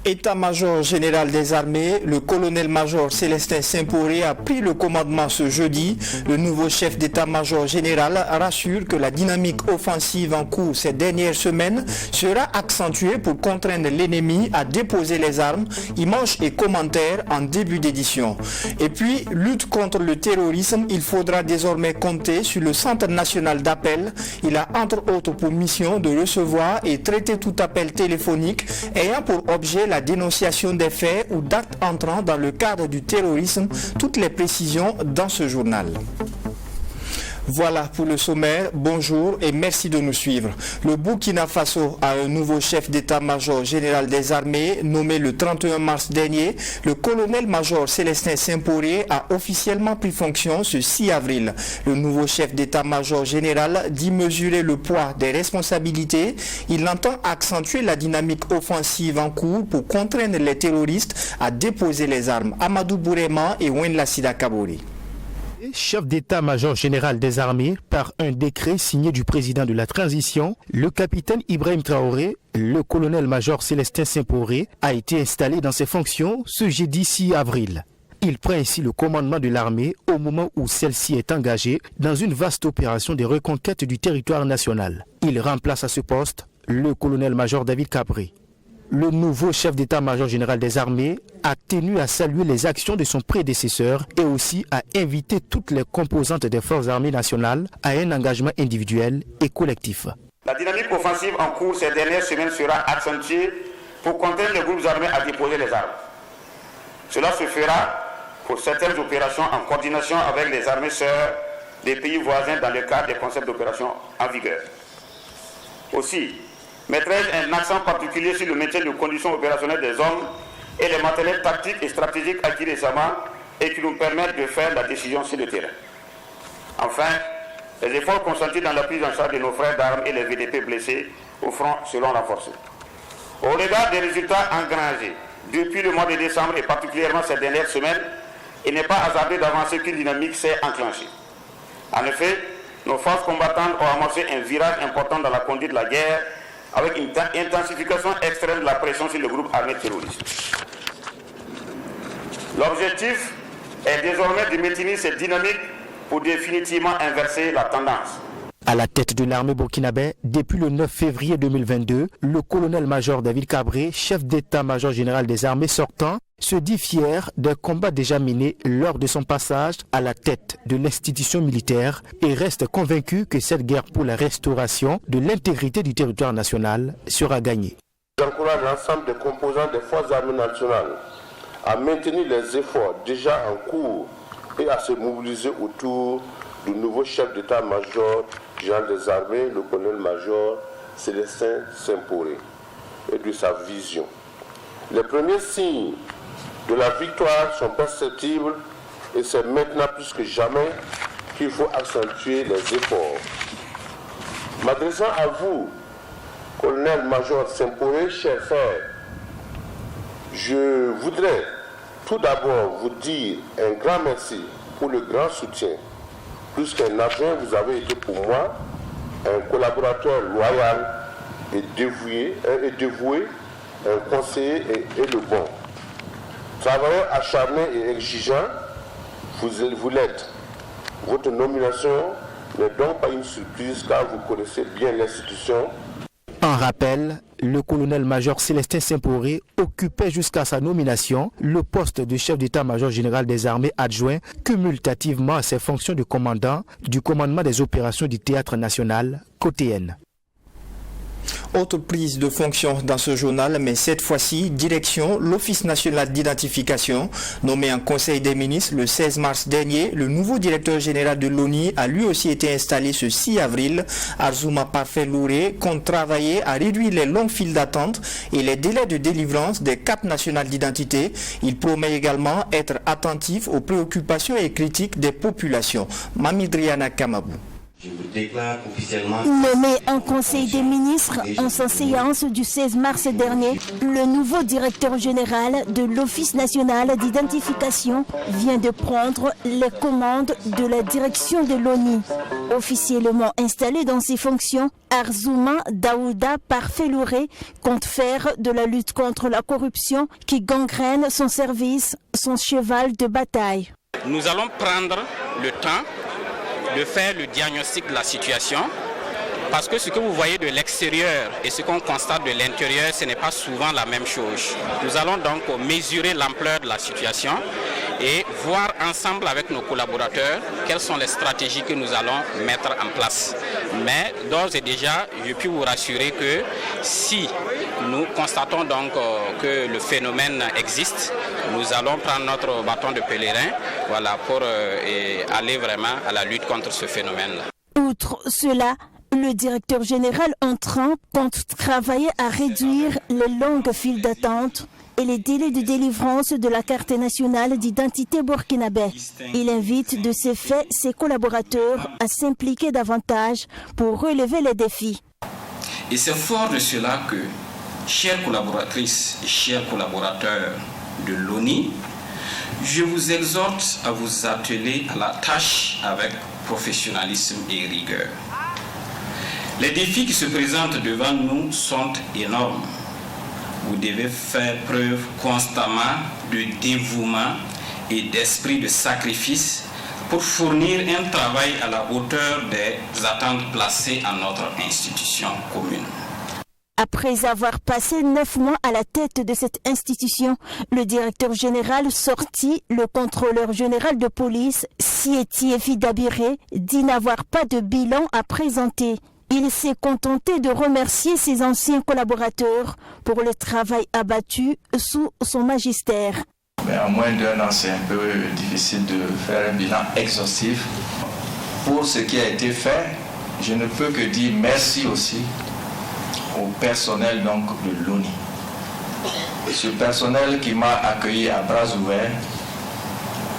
État-major général des armées, le colonel-major Célestin Saint-Poré a pris le commandement ce jeudi. Le nouveau chef d'état-major général rassure que la dynamique offensive en cours ces dernières semaines sera accentuée pour contraindre l'ennemi à déposer les armes. Images et commentaires en début d'édition. Et puis, lutte contre le terrorisme, il faudra désormais compter sur le Centre national d'appel. Il a entre autres pour mission de recevoir et traiter tout appel téléphonique ayant pour objet la dénonciation des faits ou d'actes entrant dans le cadre du terrorisme. Toutes les précisions dans ce journal. Voilà pour le sommaire. Bonjour et merci de nous suivre. Le Burkina Faso a un nouveau chef d'état-major général des armées nommé le 31 mars dernier. Le colonel-major Célestin Saint-Poré a officiellement pris fonction ce 6 avril. Le nouveau chef d'état-major général dit mesurer le poids des responsabilités. Il entend accentuer la dynamique offensive en cours pour contraindre les terroristes à déposer les armes. Amadou Bourema et Wenla Sida Kabori. Chef d'état-major général des armées, par un décret signé du président de la transition, le capitaine Ibrahim Traoré, le colonel-major Célestin Saint-Poré, a été installé dans ses fonctions ce jeudi 6 avril. Il prend ainsi le commandement de l'armée au moment où celle-ci est engagée dans une vaste opération de reconquête du territoire national. Il remplace à ce poste le colonel-major David Cabré. Le nouveau chef d'état-major général des armées a tenu à saluer les actions de son prédécesseur et aussi à inviter toutes les composantes des forces armées nationales à un engagement individuel et collectif. La dynamique offensive en cours ces dernières semaines sera accentuée pour contraindre les groupes armés à déposer les armes. Cela se fera pour certaines opérations en coordination avec les armées sœurs des pays voisins dans le cadre des concepts d'opération en vigueur. Aussi, mettrai-je un accent particulier sur le maintien de conditions opérationnelles des hommes et les matériels tactiques et stratégiques acquis récemment et qui nous permettent de faire la décision sur le terrain. Enfin, les efforts consentis dans la prise en charge de nos frères d'armes et les VDP blessés au front seront renforcés. Au regard des résultats engrangés depuis le mois de décembre et particulièrement ces dernières semaines, il n'est pas hasardeux d'avancer qu'une dynamique s'est enclenchée. En effet, nos forces combattantes ont amorcé un virage important dans la conduite de la guerre avec une intensification extrême de la pression sur le groupe armé terroriste. L'objectif est désormais de maintenir cette dynamique pour définitivement inverser la tendance. À la tête de l'armée burkinabé, depuis le 9 février 2022, le colonel-major David Cabré, chef d'état-major général des armées sortant, se dit fier des combats déjà menés lors de son passage à la tête de l'institution militaire et reste convaincu que cette guerre pour la restauration de l'intégrité du territoire national sera gagnée. J'encourage l'ensemble des composants des forces armées nationales à maintenir les efforts déjà en cours et à se mobiliser autour du nouveau chef d'état-major général des armées, le colonel-major Célestin Saint-Poré, et de sa vision. Les premiers signes de la victoire sont perceptibles et c'est maintenant plus que jamais qu'il faut accentuer les efforts. M'adressant à vous, colonel-major Saint-Poré, chers frères, je voudrais tout d'abord vous dire un grand merci pour le grand soutien. Plus qu'un adjoint, vous avez été pour moi un collaborateur loyal et dévoué, un conseiller et le bon. Travailleur acharné et exigeant, vous l'êtes. Votre nomination n'est donc pas une surprise car vous connaissez bien l'institution. En rappel, le colonel-major Célestin Saint-Poré occupait jusqu'à sa nomination le poste de chef d'état-major général des armées adjoint cumulativement à ses fonctions de commandant du commandement des opérations du théâtre national côté N. Autre prise de fonction dans ce journal, mais cette fois-ci, direction l'Office national d'identification. Nommé en Conseil des ministres le 16 mars dernier, le nouveau directeur général de l'ONI a lui aussi été installé ce 6 avril. Arzouma Parfait Louré compte travailler à réduire les longues files d'attente et les délais de délivrance des cartes nationales d'identité. Il promet également être attentif aux préoccupations et critiques des populations. Mamidriana Kamabou. Je vous déclare officiellement... Nommé en Conseil des ministres en sa séance du 16 mars dernier, le nouveau directeur général de l'Office national d'identification vient de prendre les commandes de la direction de l'ONI. Officiellement installé dans ses fonctions, Arzouma Daouda Parfait Louré compte faire de la lutte contre la corruption qui gangrène son service, son cheval de bataille. Nous allons prendre le temps de faire le diagnostic de la situation, parce que ce que vous voyez de l'extérieur et ce qu'on constate de l'intérieur, ce n'est pas souvent la même chose. Nous allons donc mesurer l'ampleur de la situation et voir ensemble avec nos collaborateurs quelles sont les stratégies que nous allons mettre en place. Mais d'ores et déjà, je puis vous rassurer que si nous constatons donc que le phénomène existe, nous allons prendre notre bâton de pèlerin, pour aller vraiment à la lutte contre ce phénomène-là. Outre cela, le directeur général entrant compte travailler à réduire les longues files d'attente et les délais de délivrance de la carte nationale d'identité burkinabé. Il invite de ce fait ses collaborateurs à s'impliquer davantage pour relever les défis. Et c'est fort de cela que, chères collaboratrices et chers collaborateurs de l'ONI, je vous exhorte à vous atteler à la tâche avec professionnalisme et rigueur. Les défis qui se présentent devant nous sont énormes. Vous devez faire preuve constamment de dévouement et d'esprit de sacrifice pour fournir un travail à la hauteur des attentes placées à notre institution commune. Après avoir passé 9 mois à la tête de cette institution, le directeur général sorti, le contrôleur général de police, Sieti Dabiré, dit n'avoir pas de bilan à présenter. Il s'est contenté de remercier ses anciens collaborateurs pour le travail abattu sous son magistère. Mais en moins d'1 an, c'est un peu difficile de faire un bilan exhaustif. Pour ce qui a été fait, je ne peux que dire merci aussi au personnel donc de l'ONI. Ce personnel qui m'a accueilli à bras ouverts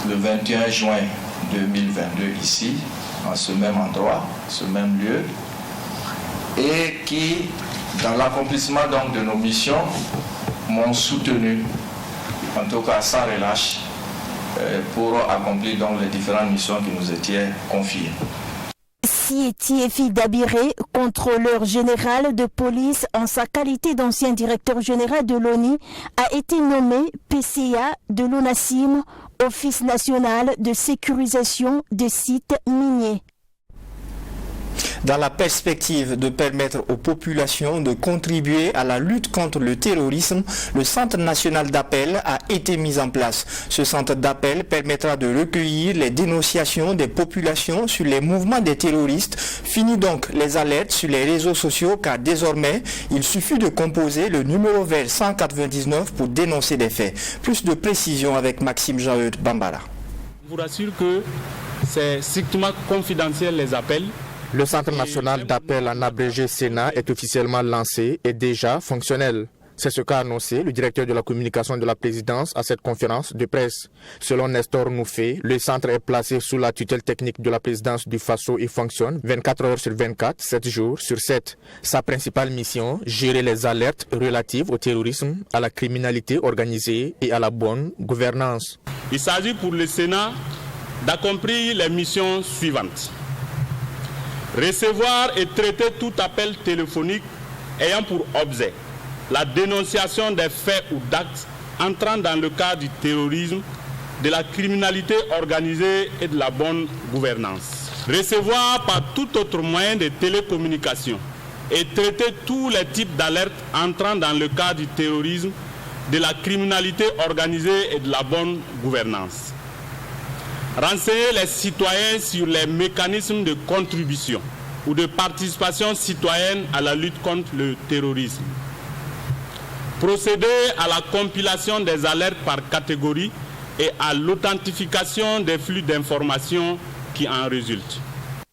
le 21 juin 2022 ici, en ce même endroit, ce même lieu, et qui, dans l'accomplissement donc de nos missions, m'ont soutenu, en tout cas sans relâche, pour accomplir donc les différentes missions qui nous étaient confiées. Sieti Dabiré, contrôleur général de police en sa qualité d'ancien directeur général de l'ONI, a été nommé PCA de l'ONASIM, Office national de sécurisation des sites miniers. Dans la perspective de permettre aux populations de contribuer à la lutte contre le terrorisme, le Centre national d'appel a été mis en place. Ce centre d'appel permettra de recueillir les dénonciations des populations sur les mouvements des terroristes. Fini donc les alertes sur les réseaux sociaux car désormais, il suffit de composer le numéro vert 199 pour dénoncer des faits. Plus de précision avec Maxime Jean-Eudes Bambara. Je vous rassure que c'est strictement confidentiel les appels. Le Centre national d'appel en abrégé Sénat est officiellement lancé et déjà fonctionnel. C'est ce qu'a annoncé le directeur de la communication de la présidence à cette conférence de presse. Selon Nestor Noufé, le centre est placé sous la tutelle technique de la présidence du FASO et fonctionne 24 heures sur 24, 7 jours sur 7. Sa principale mission, gérer les alertes relatives au terrorisme, à la criminalité organisée et à la bonne gouvernance. Il s'agit pour le Sénat d'accomplir les missions suivantes. Recevoir et traiter tout appel téléphonique ayant pour objet la dénonciation des faits ou d'actes entrant dans le cadre du terrorisme, de la criminalité organisée et de la bonne gouvernance. Recevoir par tout autre moyen de télécommunication et traiter tous les types d'alertes entrant dans le cadre du terrorisme, de la criminalité organisée et de la bonne gouvernance. Renseigner les citoyens sur les mécanismes de contribution ou de participation citoyenne à la lutte contre le terrorisme. Procéder à la compilation des alertes par catégorie et à l'authentification des flux d'informations qui en résultent.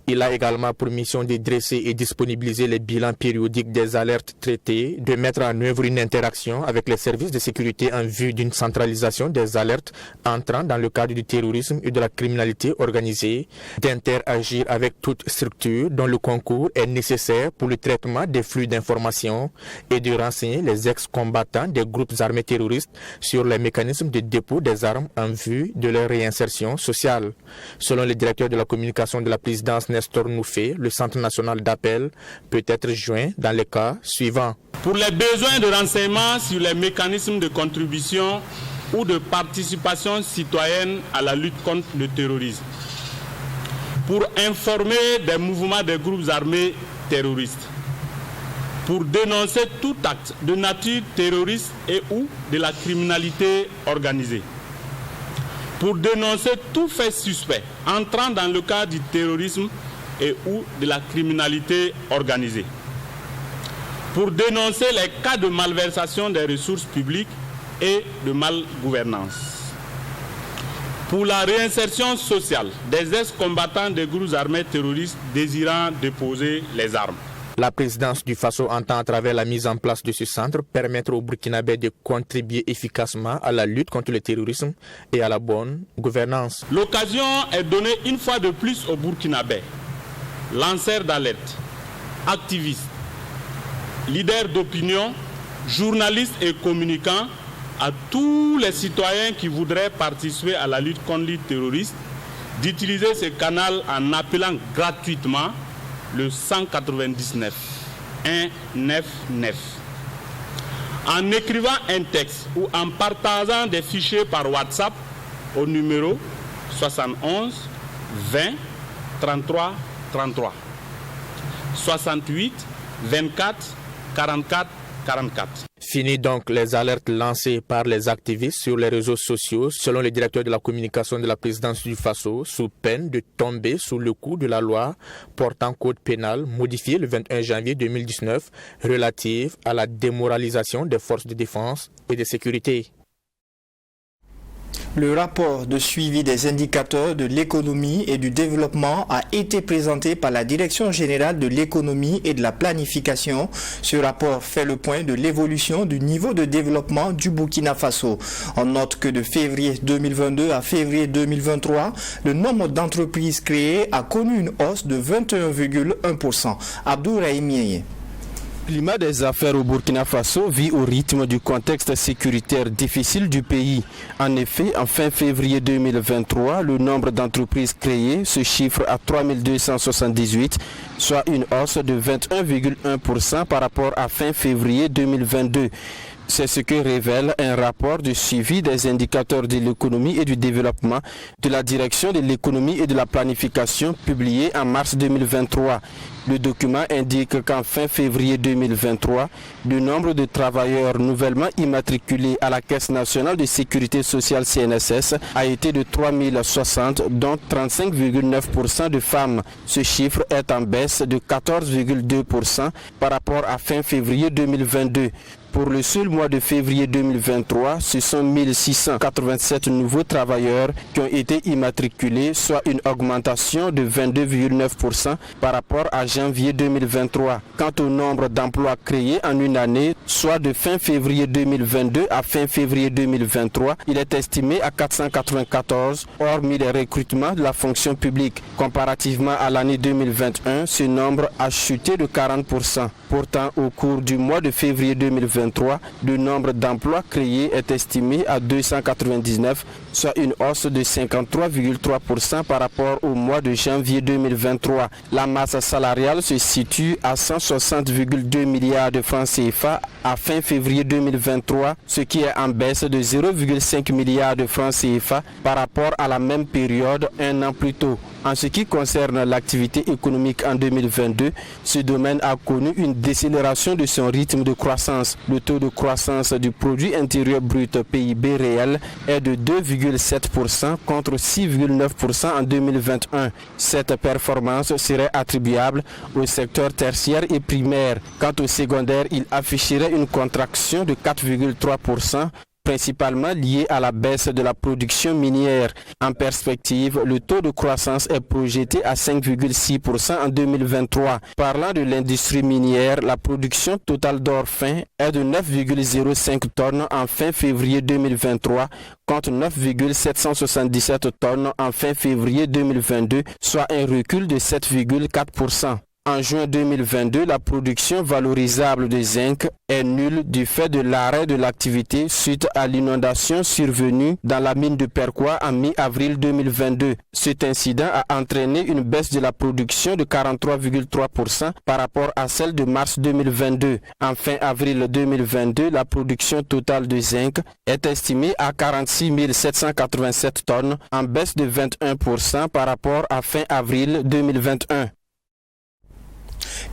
Il a également pour mission de dresser et disponibiliser les bilans périodiques des alertes traitées, de mettre en œuvre une interaction avec les services de sécurité en vue d'une centralisation des alertes entrant dans le cadre du terrorisme et de la criminalité organisée, d'interagir avec toute structure dont le concours est nécessaire pour le traitement des flux d'informations et de renseigner les ex-combattants des groupes armés terroristes sur les mécanismes de dépôt des armes en vue de leur réinsertion sociale. Selon le directeur de la communication de la présidence Nestor Noufé, le Centre national d'appel peut être joint dans les cas suivants. Pour les besoins de renseignement sur les mécanismes de contribution ou de participation citoyenne à la lutte contre le terrorisme. Pour informer des mouvements des groupes armés terroristes. Pour dénoncer tout acte de nature terroriste et ou de la criminalité organisée. Pour dénoncer tout fait suspect entrant dans le cadre du terrorisme et ou de la criminalité organisée. Pour dénoncer les cas de malversation des ressources publiques et de malgouvernance. Pour la réinsertion sociale des ex-combattants des groupes armés terroristes désirant déposer les armes. La présidence du Faso entend à travers la mise en place de ce centre permettre aux Burkinabés de contribuer efficacement à la lutte contre le terrorisme et à la bonne gouvernance. L'occasion est donnée une fois de plus aux Burkinabés, lanceurs d'alerte, activistes, leaders d'opinion, journalistes et communicants, à tous les citoyens qui voudraient participer à la lutte contre le terrorisme, d'utiliser ce canal en appelant gratuitement le 199 199. En écrivant un texte ou en partageant des fichiers par WhatsApp au numéro 71 20 33 33 68 24 44 44. Fini donc les alertes lancées par les activistes sur les réseaux sociaux, selon le directeur de la communication de la présidence du Faso, sous peine de tomber sous le coup de la loi portant code pénal modifié le 21 janvier 2019 relative à la démoralisation des forces de défense et de sécurité. Le rapport de suivi des indicateurs de l'économie et du développement a été présenté par la Direction générale de l'économie et de la planification. Ce rapport fait le point de l'évolution du niveau de développement du Burkina Faso. On note que de février 2022 à février 2023, le nombre d'entreprises créées a connu une hausse de 21,1%. Abdou Rahimiye. Le climat des affaires au Burkina Faso vit au rythme du contexte sécuritaire difficile du pays. En effet, en fin février 2023, le nombre d'entreprises créées se chiffre à 3278, soit une hausse de 21,1% par rapport à fin février 2022. C'est ce que révèle un rapport de suivi des indicateurs de l'économie et du développement de la Direction de l'économie et de la planification publié en mars 2023. Le document indique qu'en fin février 2023, le nombre de travailleurs nouvellement immatriculés à la Caisse nationale de sécurité sociale CNSS a été de 3060, dont 35,9% de femmes. Ce chiffre est en baisse de 14,2% par rapport à fin février 2022. Pour le seul mois de février 2023, ce sont 1687 nouveaux travailleurs qui ont été immatriculés, soit une augmentation de 22,9% par rapport à janvier 2023. Quant au nombre d'emplois créés en une année, soit de fin février 2022 à fin février 2023, il est estimé à 494, hormis les recrutements de la fonction publique. Comparativement à l'année 2021, ce nombre a chuté de 40%. Pourtant, au cours du mois de février 2023, le nombre d'emplois créés est estimé à 299, soit une hausse de 53,3% par rapport au mois de janvier 2023. La masse salariale se situe à 160,2 milliards de francs CFA à fin février 2023, ce qui est en baisse de 0,5 milliards de francs CFA par rapport à la même période un an plus tôt. En ce qui concerne l'activité économique en 2022, ce domaine a connu une décélération de son rythme de croissance. Le taux de croissance du produit intérieur brut PIB réel est de 2,7% contre 6,9% en 2021. Cette performance serait attribuable au secteur tertiaire et primaire. Quant au secondaire, il afficherait une contraction de 4,3%. Principalement lié à la baisse de la production minière. En perspective, le taux de croissance est projeté à 5,6% en 2023. Parlant de l'industrie minière, la production totale d'or fin est de 9,05 tonnes en fin février 2023 contre 9,777 tonnes en fin février 2022, soit un recul de 7,4%. En juin 2022, la production valorisable de zinc est nulle du fait de l'arrêt de l'activité suite à l'inondation survenue dans la mine de Perquois en mi-avril 2022. Cet incident a entraîné une baisse de la production de 43,3% par rapport à celle de mars 2022. En fin avril 2022, la production totale de zinc est estimée à 46 787 tonnes, en baisse de 21% par rapport à fin avril 2021.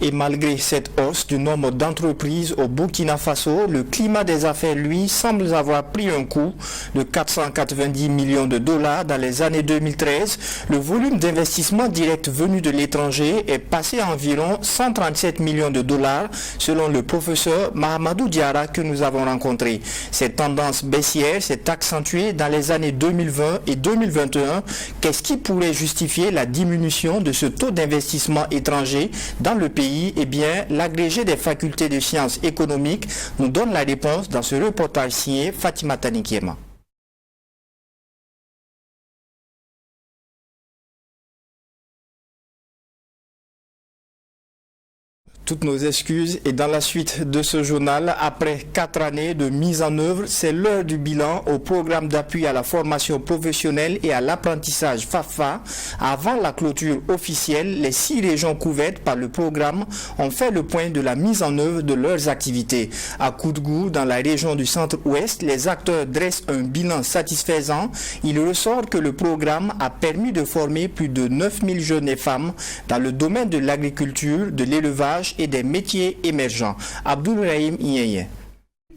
Et malgré cette hausse du nombre d'entreprises au Burkina Faso, le climat des affaires, lui, semble avoir pris un coup de 490 millions de dollars dans les années 2013. Le volume d'investissement direct venu de l'étranger est passé à environ 137 millions de dollars, selon le professeur Mahamadou Diarra que nous avons rencontré. Cette tendance baissière s'est accentuée dans les années 2020 et 2021. Qu'est-ce qui pourrait justifier la diminution de ce taux d'investissement étranger dans le pays? Eh bien, l'agrégé des facultés de sciences économiques nous donne la réponse dans ce reportage signé Fatima Tanikiema. Toutes nos excuses et dans la suite de ce journal, après 4 années de mise en œuvre, c'est l'heure du bilan au programme d'appui à la formation professionnelle et à l'apprentissage FAFA. Avant la clôture officielle, les 6 régions couvertes par le programme ont fait le point de la mise en œuvre de leurs activités. À Koudgou, dans la région du centre-ouest, les acteurs dressent un bilan satisfaisant. Il ressort que le programme a permis de former plus de 9000 jeunes et femmes dans le domaine de l'agriculture, de l'élevage et des métiers émergents. Abdoulrahim Inyeye.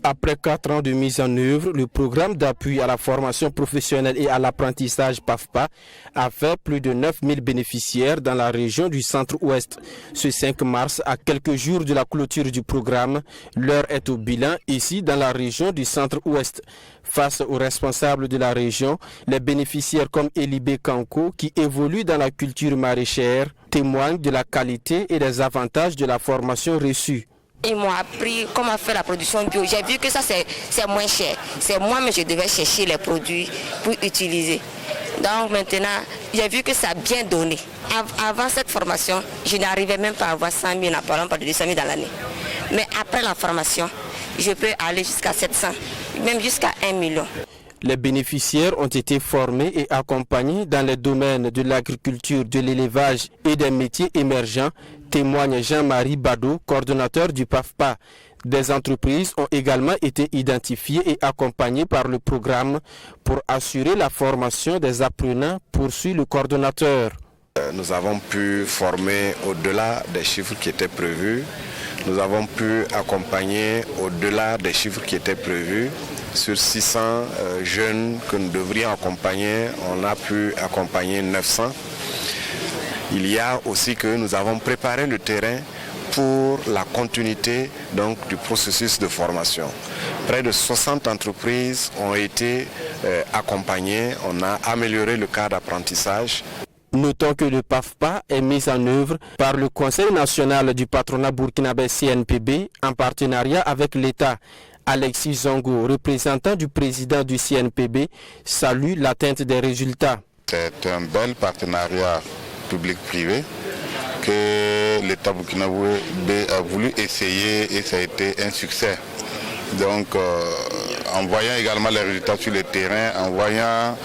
Après 4 ans de mise en œuvre, le programme d'appui à la formation professionnelle et à l'apprentissage PAFPA a fait plus de 9000 bénéficiaires dans la région du centre-ouest. Ce 5 mars, à quelques jours de la clôture du programme, l'heure est au bilan ici dans la région du centre-ouest. Face aux responsables de la région, les bénéficiaires comme Elibé Kanko, qui évoluent dans la culture maraîchère, témoignent de la qualité et des avantages de la formation reçue. Ils m'ont appris comment faire la production bio. J'ai vu que ça c'est moins cher. C'est moi mais je devais chercher les produits pour utiliser. Donc maintenant, j'ai vu que ça a bien donné. Avant cette formation, je n'arrivais même pas à avoir 100 000, en parlant pas de 200 000 dans l'année. Mais après la formation, je peux aller jusqu'à 700, même jusqu'à 1 million. Les bénéficiaires ont été formés et accompagnés dans les domaines de l'agriculture, de l'élevage et des métiers émergents, témoigne Jean-Marie Bado, coordonnateur du PAFPA. Des entreprises ont également été identifiées et accompagnées par le programme pour assurer la formation des apprenants, poursuit le coordonnateur. Nous avons pu former au-delà des chiffres qui étaient prévus. Nous avons pu accompagner au-delà des chiffres qui étaient prévus. Sur 600 jeunes que nous devrions accompagner, on a pu accompagner 900. Il y a aussi que nous avons préparé le terrain pour la continuité donc, du processus de formation. Près de 60 entreprises ont été accompagnées. On a amélioré le cadre d'apprentissage. Notons que le PAFPA est mis en œuvre par le Conseil national du patronat burkinabé CNPB en partenariat avec l'État. Alexis Zongo, représentant du président du CNPB, salue l'atteinte des résultats. C'est un bel partenariat public-privé que l'État burkinabé a voulu essayer et ça a été un succès. Donc en voyant également les résultats sur le terrain, en voyant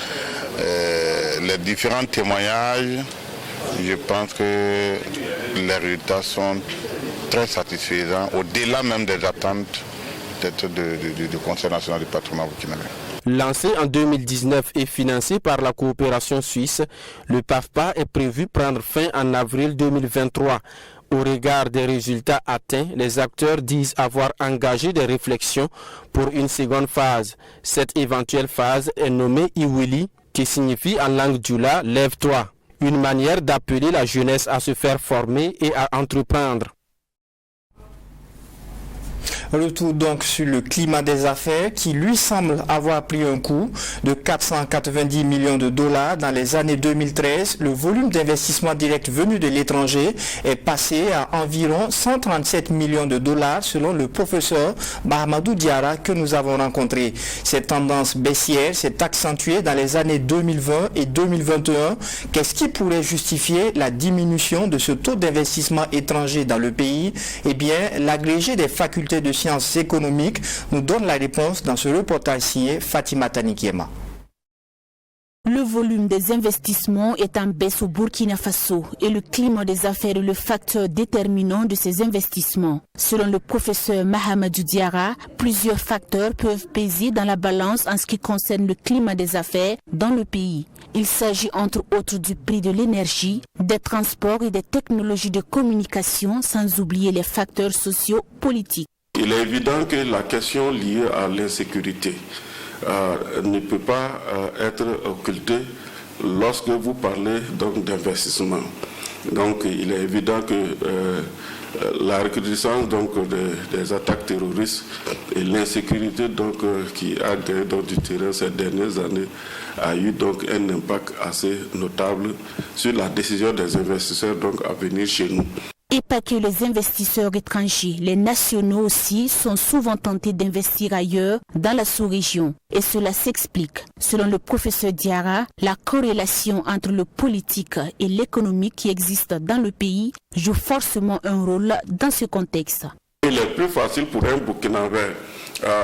les différents témoignages, je pense que les résultats sont très satisfaisants, au-delà même des attentes du Conseil national du patronat burkinabé. Lancé en 2019 et financé par la coopération suisse, le PAFPA est prévu prendre fin en avril 2023. Au regard des résultats atteints, les acteurs disent avoir engagé des réflexions pour une seconde phase. Cette éventuelle phase est nommée Iwili, qui signifie en langue djoula « lève-toi », une manière d'appeler la jeunesse à se faire former et à entreprendre. Retour donc sur le climat des affaires qui lui semble avoir pris un coup de 490 millions de dollars dans les années 2013. Le volume d'investissement direct venu de l'étranger est passé à environ 137 millions de dollars selon le professeur Mahamadou Diarra que nous avons rencontré. Cette tendance baissière s'est accentuée dans les années 2020 et 2021. Qu'est-ce qui pourrait justifier la diminution de ce taux d'investissement étranger dans le pays? Eh bien, l'agrégé des facultés de sciences économiques nous donne la réponse dans ce reportage signé Fatima Tanikiema. Le volume des investissements est en baisse au Burkina Faso et le climat des affaires est le facteur déterminant de ces investissements. Selon le professeur Mahamadou Diarra, plusieurs facteurs peuvent peser dans la balance en ce qui concerne le climat des affaires dans le pays. Il s'agit entre autres du prix de l'énergie, des transports et des technologies de communication, sans oublier les facteurs socio-politiques. Il est évident que la question liée à l'insécurité ne peut pas être occultée lorsque vous parlez donc d'investissement. Donc il est évident que la recrudescence donc des attaques terroristes et l'insécurité donc qui a gagné du terrain ces dernières années a eu donc un impact assez notable sur la décision des investisseurs donc à venir chez nous. Et pas que les investisseurs étrangers, les nationaux aussi sont souvent tentés d'investir ailleurs dans la sous-région. Et cela s'explique. Selon le professeur Diarra, la corrélation entre le politique et l'économique qui existe dans le pays joue forcément un rôle dans ce contexte. Il est plus facile pour un Burkinabé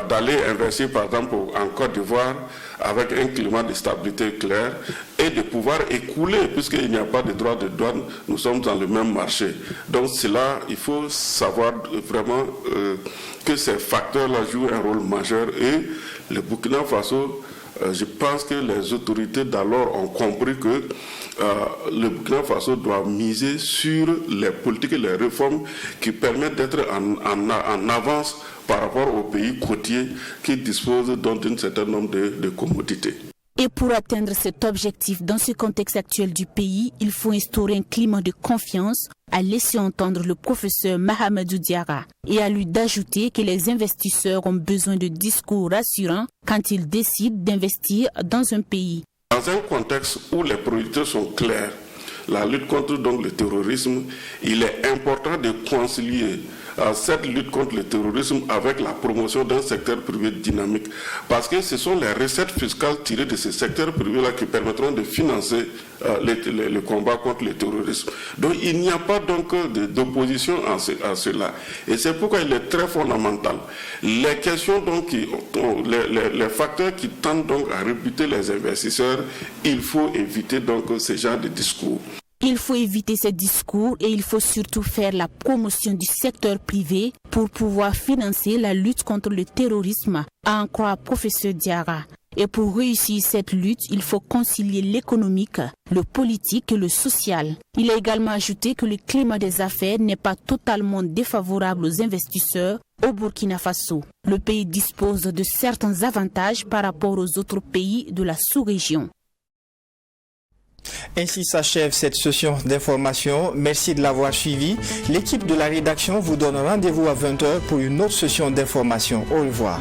d'aller investir par exemple en Côte d'Ivoire avec un climat de stabilité clair et de pouvoir écouler, puisqu'il n'y a pas de droit de douane, nous sommes dans le même marché. Donc cela, il faut savoir vraiment que ces facteurs-là jouent un rôle majeur et le Burkina Faso, je pense que les autorités d'alors ont compris que le Burkina Faso doit miser sur les politiques et les réformes qui permettent d'être en avance par rapport aux pays côtiers qui disposent d'un certain nombre de commodités. Et pour atteindre cet objectif dans ce contexte actuel du pays, il faut instaurer un climat de confiance, a laissé entendre le professeur Mahamadou Diarra, et à lui d'ajouter que les investisseurs ont besoin de discours rassurants quand ils décident d'investir dans un pays. Dans un contexte où les priorités sont claires, la lutte contre donc, le terrorisme, il est important de concilier cette lutte contre le terrorisme avec la promotion d'un secteur privé dynamique. Parce que ce sont les recettes fiscales tirées de ce secteur privé-là qui permettront de financer le combat contre le terrorisme. Donc il n'y a pas donc d'opposition à cela. Et c'est pourquoi il est très fondamental. Les questions donc, les facteurs qui tentent donc à rebuter les investisseurs, il faut éviter donc ce genre de discours. Il faut éviter ces discours et il faut surtout faire la promotion du secteur privé pour pouvoir financer la lutte contre le terrorisme, a en croire professeur Diarra. Et pour réussir cette lutte, il faut concilier l'économique, le politique et le social. Il a également ajouté que le climat des affaires n'est pas totalement défavorable aux investisseurs au Burkina Faso. Le pays dispose de certains avantages par rapport aux autres pays de la sous-région. Ainsi s'achève cette session d'information. Merci de l'avoir suivi. L'équipe de la rédaction vous donne rendez-vous à 20h pour une autre session d'information. Au revoir.